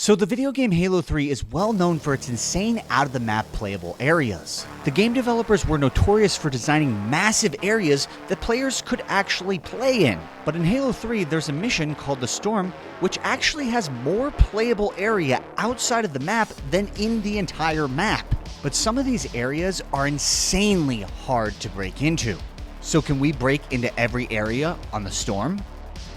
So the video game Halo 3 is well known for its insane out-of-the-map playable areas. The game developers were notorious for designing massive areas that players could actually play in. But in Halo 3, there's a mission called the Storm, which actually has more playable area outside of the map than in the entire map. But some of these areas are insanely hard to break into. So can we break into every area on the Storm?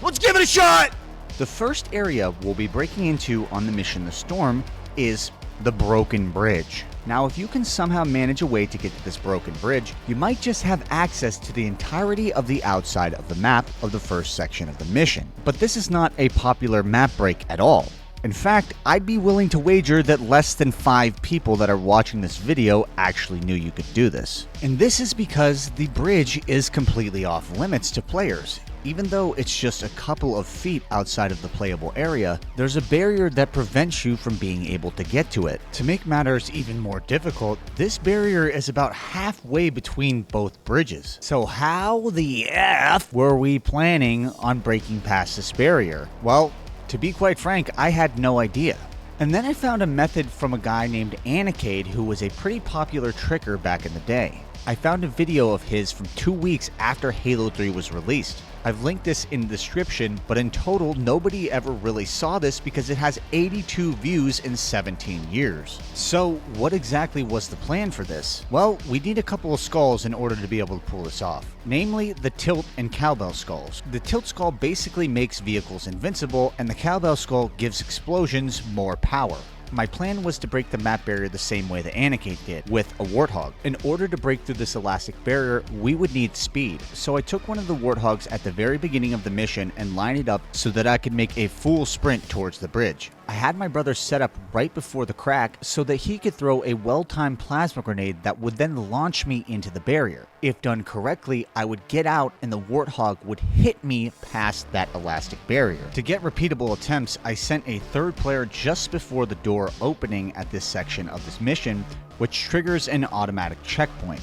Let's give it a shot! The first area we'll be breaking into on the mission The Storm is the Broken Bridge. Now, if you can somehow manage a way to get to this broken bridge, you might just have access to the entirety of the outside of the map of the first section of the mission. But this is not a popular map break at all. In fact, I'd be willing to wager that less than 5 people that are watching this video actually knew you could do this. And this is because the bridge is completely off limits to players. Even though it's just a couple of feet outside of the playable area, there's a barrier that prevents you from being able to get to it. To make matters even more difficult, this barrier is about halfway between both bridges. So how the F were we planning on breaking past this barrier? Well, to be quite frank, I had no idea. And then I found a method from a guy named Anikade, who was a pretty popular tricker back in the day. I found a video of his from 2 weeks after Halo 3 was released. I've linked this in the description, but in total, nobody ever really saw this because it has 82 views in 17 years. So what exactly was the plan for this? Well, we need a couple of skulls in order to be able to pull this off. Namely, the Tilt and Cowbell skulls. The Tilt skull basically makes vehicles invincible, and the Cowbell skull gives explosions more power. My plan was to break the map barrier the same way that Anikade did, with a Warthog. In order to break through this elastic barrier, we would need speed, so I took one of the Warthogs at the very beginning of the mission and lined it up so that I could make a full sprint towards the bridge. I had my brother set up right before the crack so that he could throw a well-timed plasma grenade that would then launch me into the barrier. If done correctly, I would get out and the Warthog would hit me past that elastic barrier. To get repeatable attempts, I sent a third player just before the door opening at this section of this mission, which triggers an automatic checkpoint.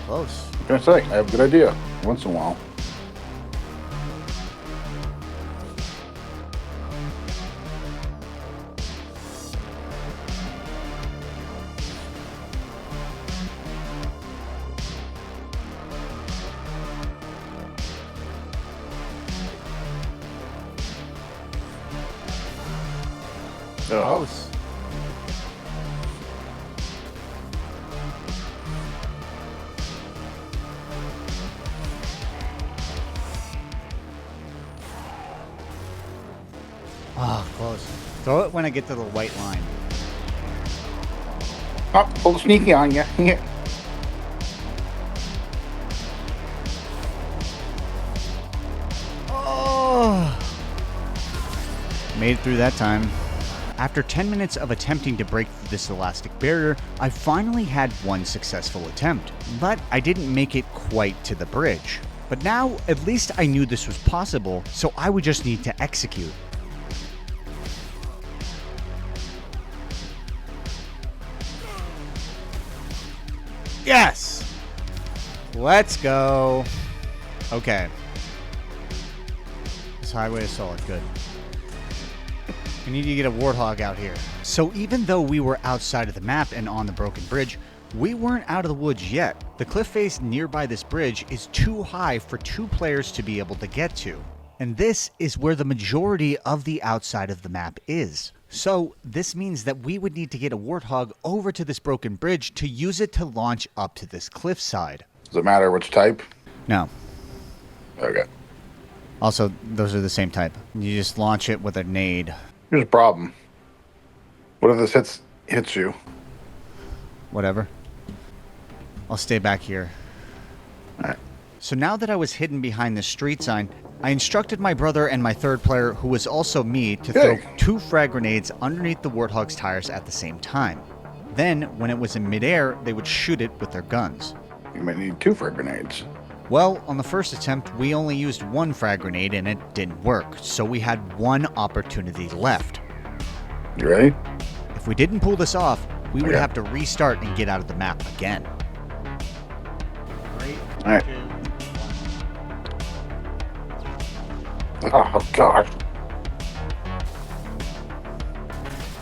Close. I was gonna say, I have a good idea once in a while. Close. Ah, close. Throw it when I get to the white line. Oh, a little sneaky on you. Oh! Made it through that time. After 10 minutes of attempting to break through this elastic barrier, I finally had one successful attempt, but I didn't make it quite to the bridge. But now, at least I knew this was possible, so I would just need to execute. Yes! Let's go. Okay. This highway is solid. Good. We need to get a Warthog out here. So even though we were outside of the map and on the broken bridge, we weren't out of the woods yet. The cliff face nearby this bridge is too high for 2 players to be able to get to. And this is where the majority of the outside of the map is. So this means that we would need to get a Warthog over to this broken bridge to use it to launch up to this cliffside. Does it matter which type? No. Okay. Also, those are the same type. You just launch it with a nade. Here's a problem. What if this hits you? Whatever. I'll stay back here. Alright. So now that I was hidden behind the street sign, I instructed my brother and my third player, who was also me, to throw 2 frag grenades underneath the Warthog's tires at the same time. Then, when it was in midair, they would shoot it with their guns. You might need 2 frag grenades. Well, on the first attempt, we only used 1 frag grenade and it didn't work, so we had 1 opportunity left. You ready? If we didn't pull this off, we would have to restart and get out of the map again. 3, All right. 2, 1. Oh, gosh.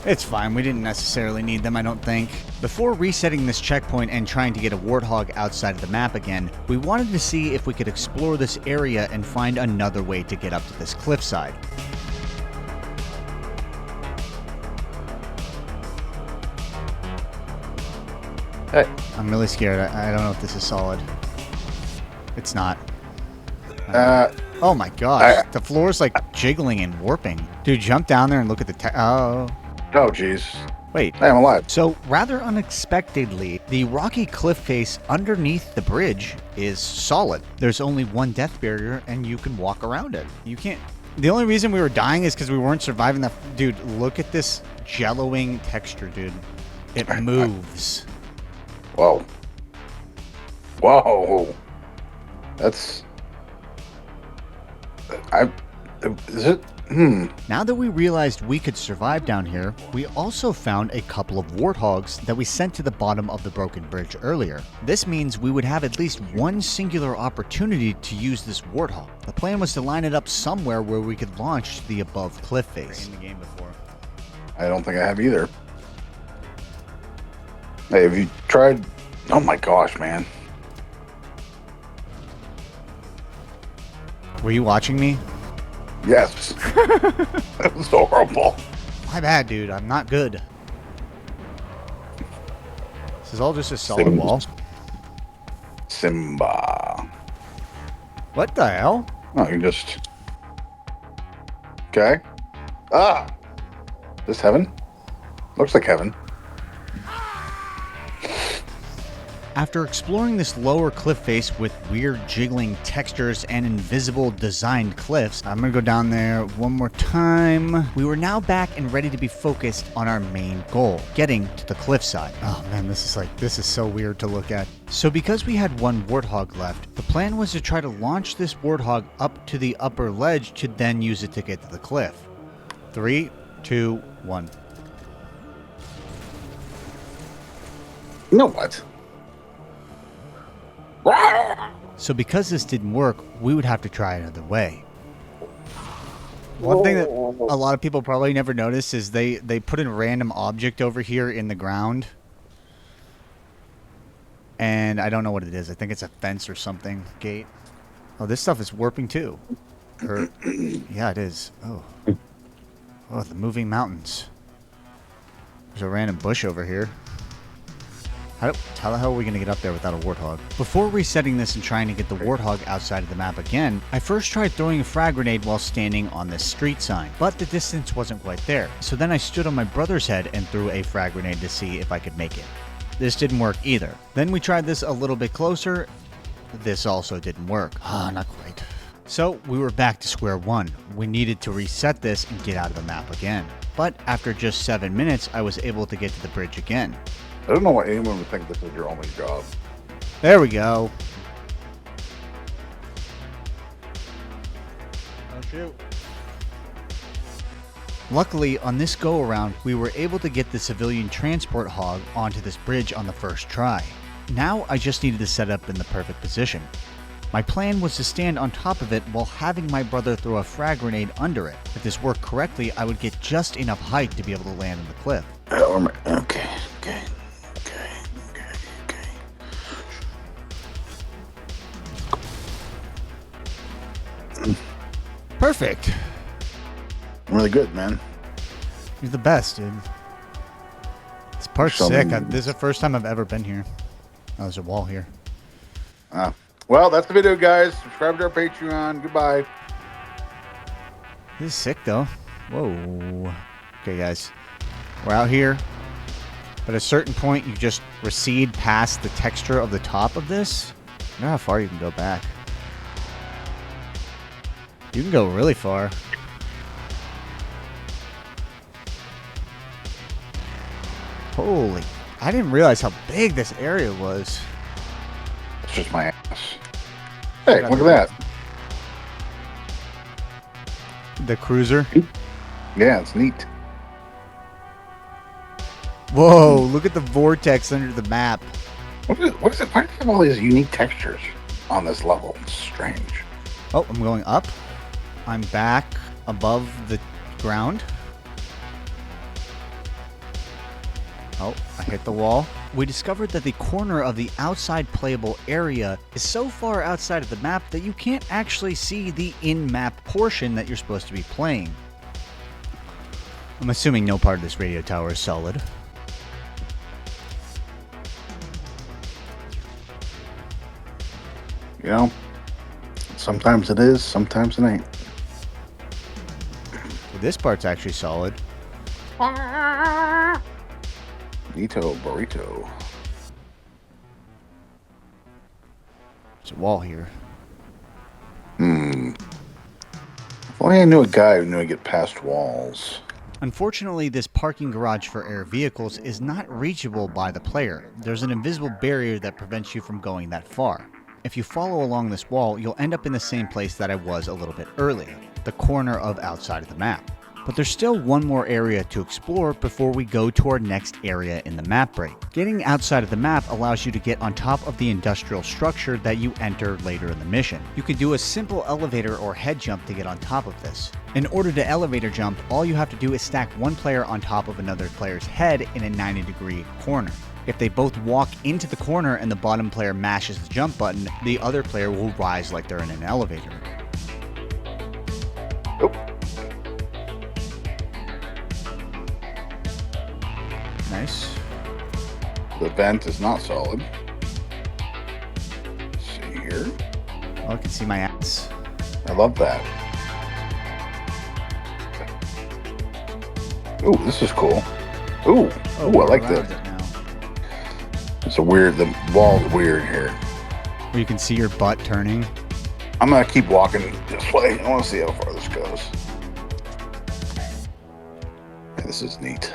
It's fine, we didn't necessarily need them, I don't think. Before resetting this checkpoint and trying to get a warthog outside of the map again, we wanted to see if we could explore this area and find another way to get up to this cliffside. Hey. I'm really scared. I don't know if this is solid. It's not. Oh my gosh. The floor's like jiggling and warping. Dude, jump down there and look at the oh, jeez. wait. Hey, I'm alive. So, rather unexpectedly, the rocky cliff face underneath the bridge is solid. There's only one death barrier, and you can walk around it. You can't... The only reason we were dying is because we weren't surviving that... Dude, look at this jelloing texture, dude. It moves. Whoa. Whoa. That's... Is it... Now that we realized we could survive down here, we also found a couple of warthogs that we sent to the bottom of the broken bridge earlier. This means we would have at least one singular opportunity to use this warthog. The plan was to line it up somewhere where we could launch the above cliff face. In the game before. I don't think I have either. Hey, have you tried... Oh my gosh, man. Were you watching me? Yes. That was horrible. My bad, dude. I'm not good. This is all just a solid wall. Simba. What the hell? Oh, you just... Okay. Ah! This heaven? Looks like heaven. After exploring this lower cliff face with weird jiggling textures and invisible designed cliffs, I'm gonna go down there one more time. We were now back and ready to be focused on our main goal, getting to the cliffside. Oh man, this is so weird to look at. So because we had one warthog left, the plan was to try to launch this warthog up to the upper ledge to then use it to get to the cliff. 3, 2, 1. You know what? So because this didn't work, we would have to try another way. One thing that a lot of people probably never notice is they put a random object over here in the ground. And I don't know what it is. I think it's a fence or something. Gate. Oh, this stuff is warping too. Yeah, it is. Oh. Oh, the moving mountains. There's a random bush over here. How the hell are we going to get up there without a warthog? Before resetting this and trying to get the warthog outside of the map again, I first tried throwing a frag grenade while standing on this street sign, but the distance wasn't quite there. So then I stood on my brother's head and threw a frag grenade to see if I could make it. This didn't work either. Then we tried this a little bit closer. This also didn't work. Ah, not quite. So we were back to square one. We needed to reset this and get out of the map again. But after just 7 minutes, I was able to get to the bridge again. I don't know why anyone would think this is your only job. There we go. Oh, shoot. Luckily, on this go-around, we were able to get the civilian transport hog onto this bridge on the first try. Now I just needed to set up in the perfect position. My plan was to stand on top of it while having my brother throw a frag grenade under it. If this worked correctly, I would get just enough height to be able to land on the cliff. Okay. Perfect. Really good, man. You're the best, dude. This part's sick. This is the first time I've ever been here. Oh, there's a wall here. Well, that's the video, guys. Subscribe to our Patreon. Goodbye. This is sick, though. Whoa. Okay, guys. We're out here. At a certain point, you just recede past the texture of the top of this. I don't know how far you can go back. You can go really far. Holy. I didn't realize how big this area was. It's just my ass. Hey, look at that. The cruiser. Yeah, it's neat. Whoa, look at the vortex under the map. What is it? Why do they have all these unique textures on this level? It's strange. Oh, I'm going up. I'm back above the ground. Oh, I hit the wall. We discovered that the corner of the outside playable area is so far outside of the map that you can't actually see the in-map portion that you're supposed to be playing. I'm assuming no part of this radio tower is solid. You know, sometimes it is, sometimes it ain't. This part's actually solid. Nito burrito. There's a wall here. If only I knew a guy who knew to get past walls. Unfortunately, this parking garage for air vehicles is not reachable by the player. There's an invisible barrier that prevents you from going that far. If you follow along this wall, you'll end up in the same place that I was a little bit earlier, the corner of outside of the map. But there's still one more area to explore before we go to our next area in the map break. Getting outside of the map allows you to get on top of the industrial structure that you enter later in the mission. You can do a simple elevator or head jump to get on top of this. In order to elevator jump, all you have to do is stack one player on top of another player's head in a 90-degree corner. If they both walk into the corner and the bottom player mashes the jump button, the other player will rise like they're in an elevator. Nope. Nice. The vent is not solid. Let's see here. Oh, I can see my ass. I love that. Ooh, this is cool. Ooh, Oh, ooh, I like around that. it now. It's a weird, the wall's weird here. Where you can see your butt turning. I'm gonna keep walking this way. I wanna see how far this goes. Yeah, this is neat.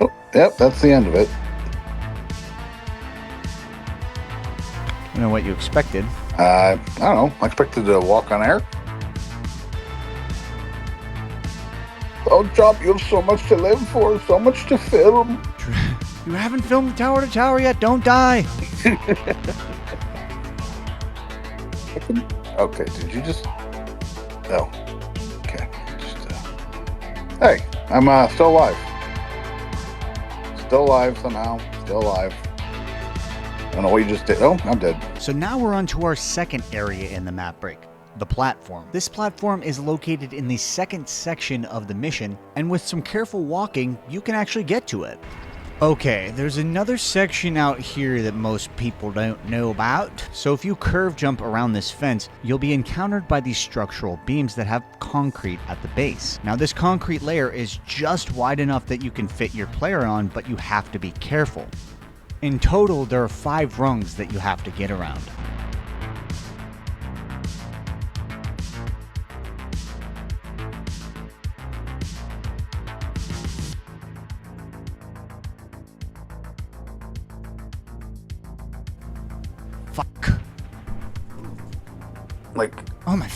Oh, yep, that's the end of it. I don't know what you expected. I don't know. I expected to walk on air. Oh, Chop, you have so much to live for, so much to film. You haven't filmed Tower to Tower yet. Don't die. Okay, did you just... Oh. Okay. Just, Hey, I'm still alive. Still alive somehow. Still alive. I don't know what you just did. Oh, I'm dead. So now we're on to our second area in the map break, the platform. This platform is located in the second section of the mission, and with some careful walking, you can actually get to it. Okay, there's another section out here that most people don't know about. So if you curve jump around this fence, you'll be encountered by these structural beams that have concrete at the base. Now this concrete layer is just wide enough that you can fit your player on, but you have to be careful. In total, there are 5 rungs that you have to get around. Fuck. Like... Oh my...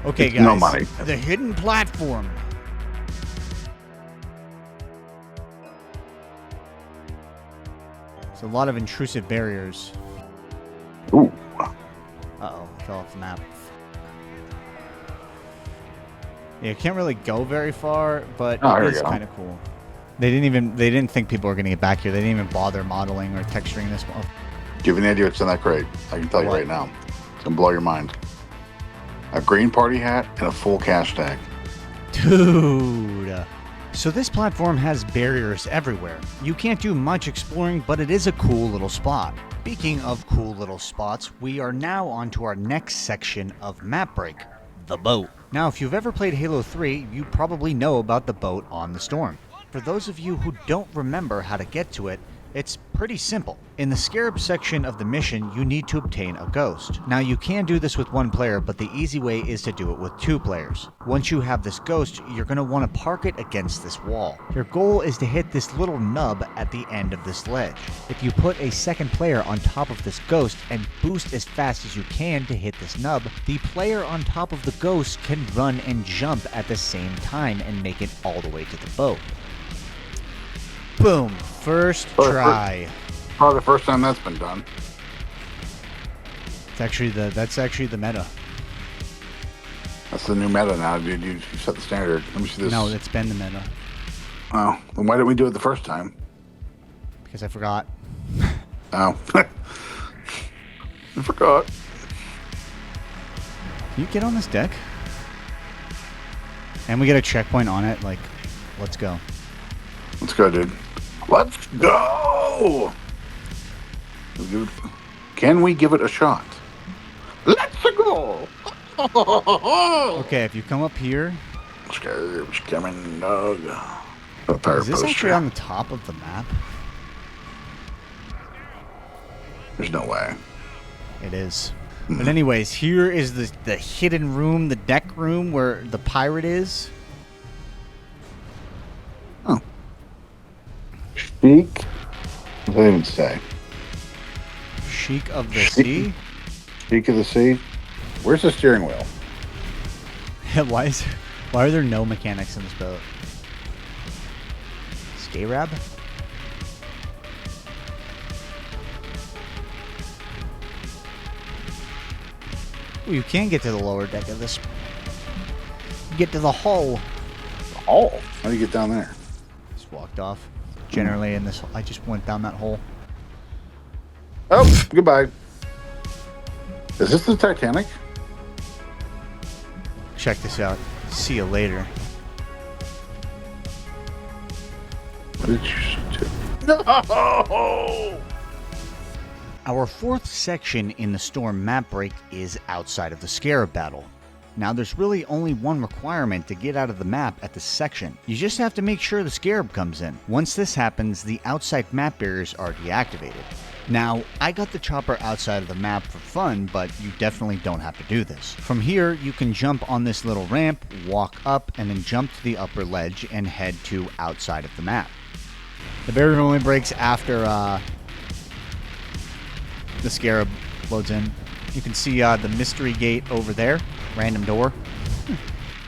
Okay, guys. No money. The hidden platform. It's a lot of intrusive barriers. Ooh. Uh-oh, fell off the map. Yeah, can't really go very far, but it is kind of cool. They didn't think people were going to get back here. They didn't even bother modeling or texturing this one. Do you have any idea what's in that crate? I can tell you right now. It's going to blow your mind. A green party hat and a full cash tag. Dude. So this platform has barriers everywhere. You can't do much exploring, but it is a cool little spot. Speaking of cool little spots, we are now on to our next section of map break, the boat. Now, if you've ever played Halo 3, you probably know about the boat on the Storm. For those of you who don't remember how to get to it, it's pretty simple. In the Scarab section of the mission, you need to obtain a ghost. Now, you can do this with one player, but the easy way is to do it with 2 players. Once you have this ghost, you're going to want to park it against this wall. Your goal is to hit this little nub at the end of this ledge. If you put a second player on top of this ghost and boost as fast as you can to hit this nub, the player on top of the ghost can run and jump at the same time and make it all the way to the boat. Boom. First try. Probably the first time that's been done. That's actually the meta. That's the new meta now, dude. You set the standard. Let me see this. No, it's been the meta. Oh, then why didn't we do it the first time? Because I forgot. Oh. I forgot. Can you get on this deck? And we get a checkpoint on it. Like, let's go. Let's go, dude. Let's go! Can we give it a shot? Let's go! Okay, if you come up here... Scareb's coming, dog. Is this actually on the top of the map? There's no way. It is. But anyways, here is the hidden room, the deck room where the pirate is. Oh. Sheik? What does that even say? Sheik of the Sea? Sheik of the Sea? Where's the steering wheel? Why are there no mechanics in this boat? Scarab? Ooh, you can get to the lower deck of this. You get to the hull. Oh, how do you get down there? Just walked off. Generally in this, I just went down that hole. Oh, goodbye. Is this the Titanic? Check this out. See you later. What did you do? No! Our 4th section in the Storm map break is outside of the Scarab battle. Now, there's really only one requirement to get out of the map at this section. You just have to make sure the Scarab comes in. Once this happens, the outside map barriers are deactivated. Now, I got the chopper outside of the map for fun, but you definitely don't have to do this. From here, you can jump on this little ramp, walk up, and then jump to the upper ledge and head to outside of the map. The barrier only breaks after the Scarab loads in. You can see the mystery gate over there, random door.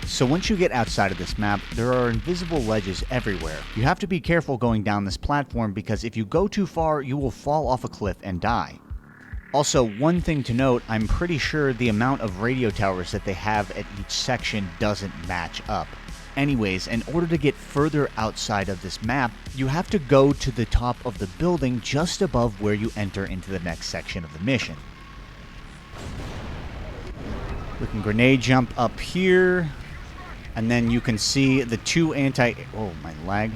So once you get outside of this map, there are invisible ledges everywhere. You have to be careful going down this platform because if you go too far, you will fall off a cliff and die. Also, one thing to note, I'm pretty sure the amount of radio towers that they have at each section doesn't match up. Anyways, in order to get further outside of this map, you have to go to the top of the building just above where you enter into the next section of the mission. We can grenade jump up here, and then you can see the 2 oh, my lag.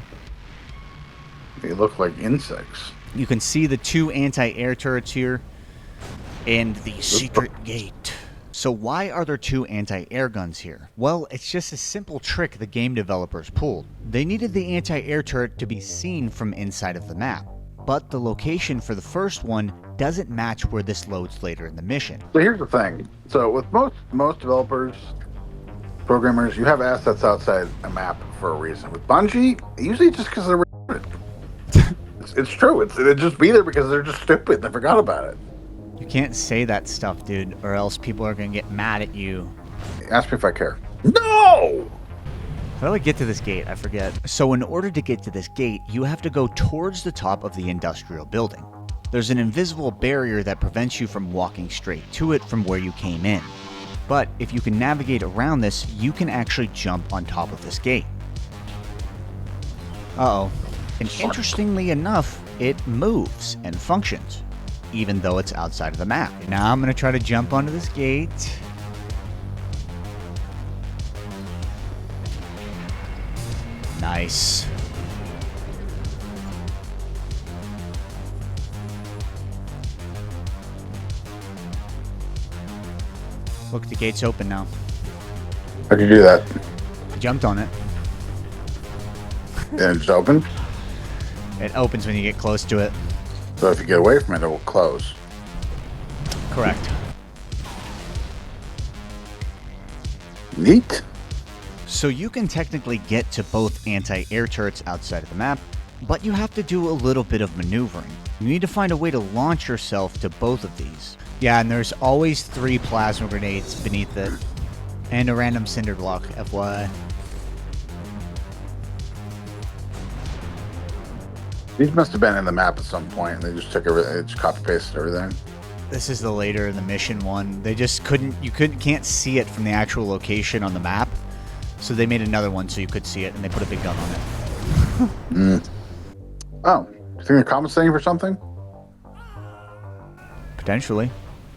They look like insects. You can see the 2 anti-air turrets here, and the secret gate. So why are there 2 anti-air guns here? Well, it's just a simple trick the game developers pulled. They needed the anti-air turret to be seen from inside of the map, but the location for the first one doesn't match where this loads later in the mission. So here's the thing. So with most developers, programmers, you have assets outside a map for a reason. With Bungie, usually just because they're retarded. It's true. It'd just be there because they're just stupid. They forgot about it. You can't say that stuff, dude, or else people are going to get mad at you. Ask me if I care. No! How do I get to this gate? I forget. So in order to get to this gate, you have to go towards the top of the industrial building. There's an invisible barrier that prevents you from walking straight to it from where you came in. But if you can navigate around this, you can actually jump on top of this gate. Uh-oh. And interestingly enough, it moves and functions, even though it's outside of the map. Now I'm going to try to jump onto this gate. Nice. Look, the gate's open now. How'd you do that? I jumped on it. And it's open? It opens when you get close to it. So if you get away from it, it will close. Correct. Neat. So you can technically get to both anti-air turrets outside of the map, but you have to do a little bit of maneuvering. You need to find a way to launch yourself to both of these. Yeah, and there's always 3 plasma grenades beneath it. And a random cinder block, FYI. These must have been in the map at some point, and they just took everything, they just copy pasted everything. This is the later in the mission one. They just can't see it from the actual location on the map. So they made another one so you could see it, and they put a big gun on it. Oh, you think they're compensating for something? Potentially.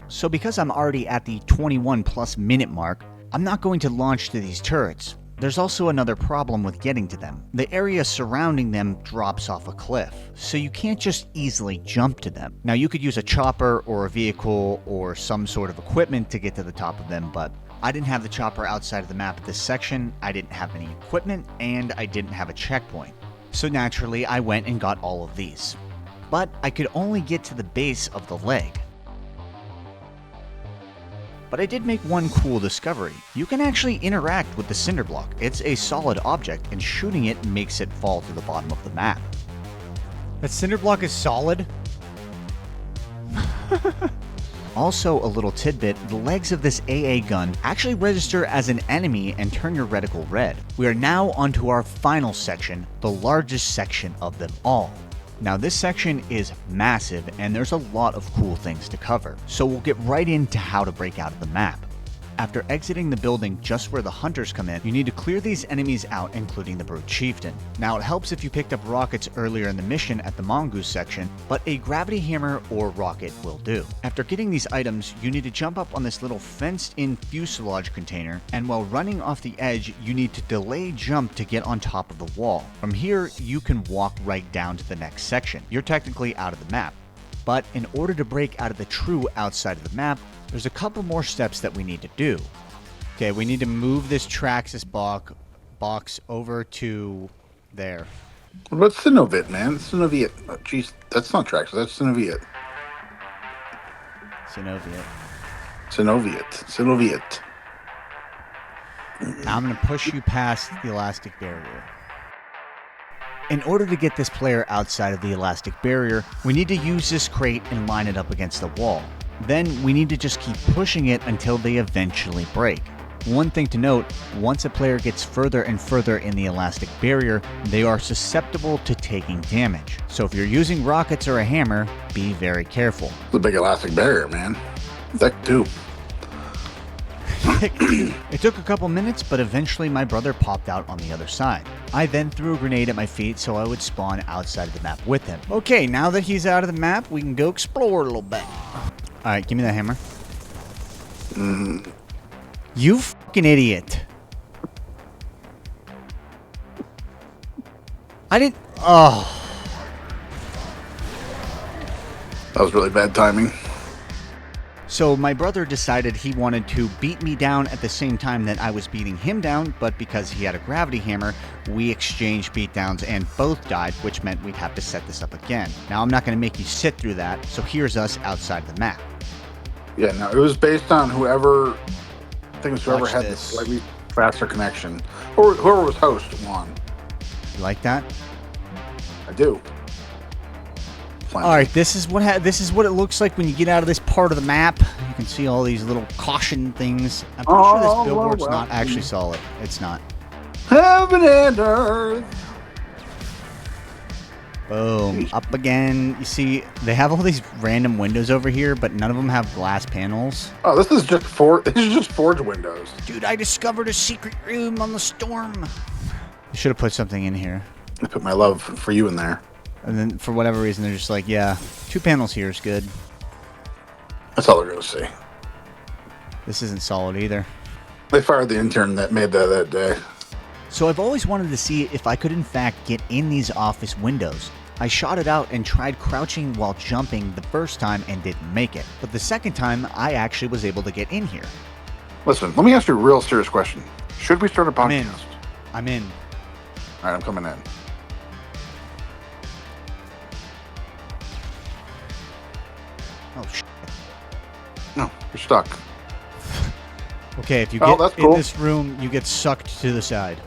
So because I'm already at the 21 plus minute mark, I'm not going to launch to these turrets. There's also another problem with getting to them. The area surrounding them drops off a cliff, so you can't just easily jump to them. Now you could use a chopper or a vehicle or some sort of equipment to get to the top of them, but I didn't have the chopper outside of the map at this section, I didn't have any equipment, and I didn't have a checkpoint. So naturally, I went and got all of these. But I could only get to the base of the leg. But I did make one cool discovery. You can actually interact with the cinder block. It's a solid object, and shooting it makes it fall to the bottom of the map. That cinder block is solid? Also, a little tidbit, the legs of this AA gun actually register as an enemy and turn your reticle red. We are now onto our final section, the largest section of them all. Now this section is massive and there's a lot of cool things to cover, so we'll get right into how to break out of the map. After exiting the building just where the hunters come in, you need to clear these enemies out, including the Brute Chieftain. Now it helps if you picked up rockets earlier in the mission at the Mongoose section, but a gravity hammer or rocket will do. After getting these items, you need to jump up on this little fenced-in fuselage container, and while running off the edge, you need to delay jump to get on top of the wall. From here, you can walk right down to the next section. You're technically out of the map. But in order to break out of the true outside of the map, there's a couple more steps that we need to do. Okay, we need to move this Traxxas box over to there. What about Synovit, man? Synoviet. Oh, jeez, that's not Traxxas. That's Synoviet. Synoviet. Synoviet. Now I'm going to push you past the elastic barrier. In order to get this player outside of the elastic barrier, we need to use this crate and line it up against the wall. Then we need to just keep pushing it until they eventually break. One thing to note, once a player gets further and further in the elastic barrier, they are susceptible to taking damage. So if you're using rockets or a hammer, be very careful. It's a big elastic barrier, man. That too. It took a couple minutes, but eventually my brother popped out on the other side. I then threw a grenade at my feet so I would spawn outside of the map with him. Okay, now that he's out of the map, we can go explore a little bit. Alright, give me that hammer. You fucking idiot. I didn't... Oh. That was really bad timing. So my brother decided he wanted to beat me down at the same time that I was beating him down, but because he had a gravity hammer, we exchanged beatdowns and both died, which meant we'd have to set this up again. Now I'm not going to make you sit through that, so here's us outside the map. Yeah, no, it was based on whoever, I think it was whoever Watch had the this. slightly faster connection, or whoever was host won. You like that? I do. Fine. All right, this is what it looks like when you get out of this part of the map. You can see all these little caution things. I'm pretty sure this billboard's not actually solid. It's not. Heaven and earth. Boom. Up again. You see, they have all these random windows over here, but none of them have glass panels. Oh, this is just forge windows. Dude, I discovered a secret room on the storm. I should have put something in here. I put my love for you in there. And then, for whatever reason, they're just like, yeah, 2 panels here is good. That's all they're gonna see. This isn't solid either. They fired the intern that made that day. So I've always wanted to see if I could in fact get in these office windows. I shot it out and tried crouching while jumping the first time and didn't make it, but the second time I actually was able to get in here. Listen, let me ask you a real serious question. Should we start a podcast? I'm in. All right, I'm coming in. Oh, shit. No, you're stuck. Okay, if you Oh, get that's in cool. this room, you get sucked to the side.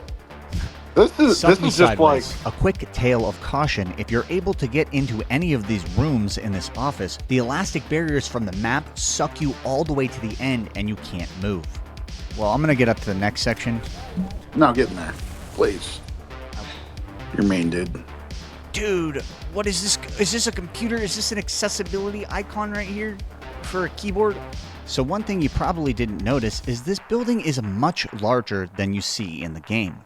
This is Suck me just like sideways. A quick tale of caution: if you're able to get into any of these rooms in this office, the elastic barriers from the map suck you all the way to the end and you can't move. Well, I'm gonna get up to the next section. no, get in there, please. Your main dude. Dude, what is this? Is this a computer? Is this an accessibility icon right here for a keyboard? So one thing you probably didn't notice is this building is much larger than you see in the game.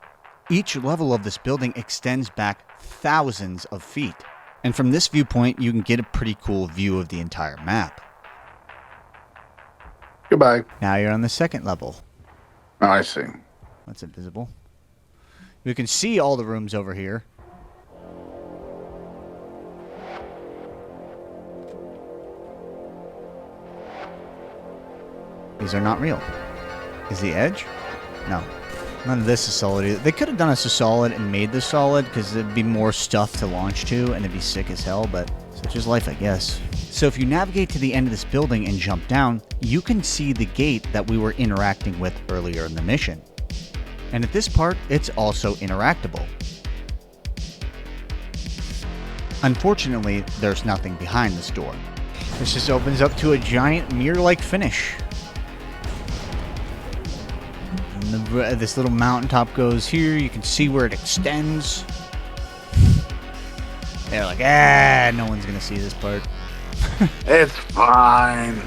Each level of this building extends back thousands of feet. And from this viewpoint, you can get a pretty cool view of the entire map. Goodbye. Now you're on the second level. Oh, I see. That's invisible. You can see all the rooms over here. These are not real. Is the edge? No. None of this is solid either. They could have done us a solid and made this solid because there'd be more stuff to launch to and it'd be sick as hell, but such is life, I guess. So if you navigate to the end of this building and jump down, you can see the gate that we were interacting with earlier in the mission. And at this part, it's also interactable. Unfortunately, there's nothing behind this door. This just opens up to a giant mirror-like finish. And this little mountaintop goes here. You can see where it extends. They're like, no one's gonna see this part. It's fine.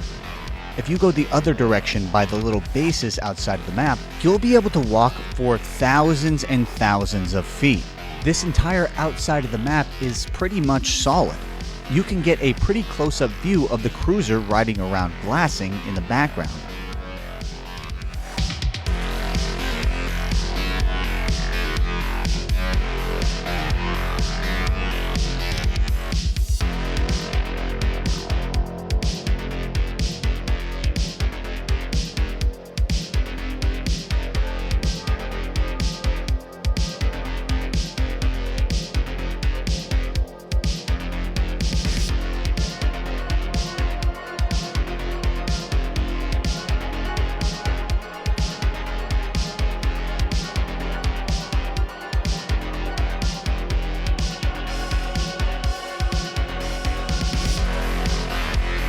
If you go the other direction by the little bases outside of the map, you'll be able to walk for thousands and thousands of feet. This entire outside of the map is pretty much solid. You can get a pretty close-up view of the cruiser riding around glassing in the background.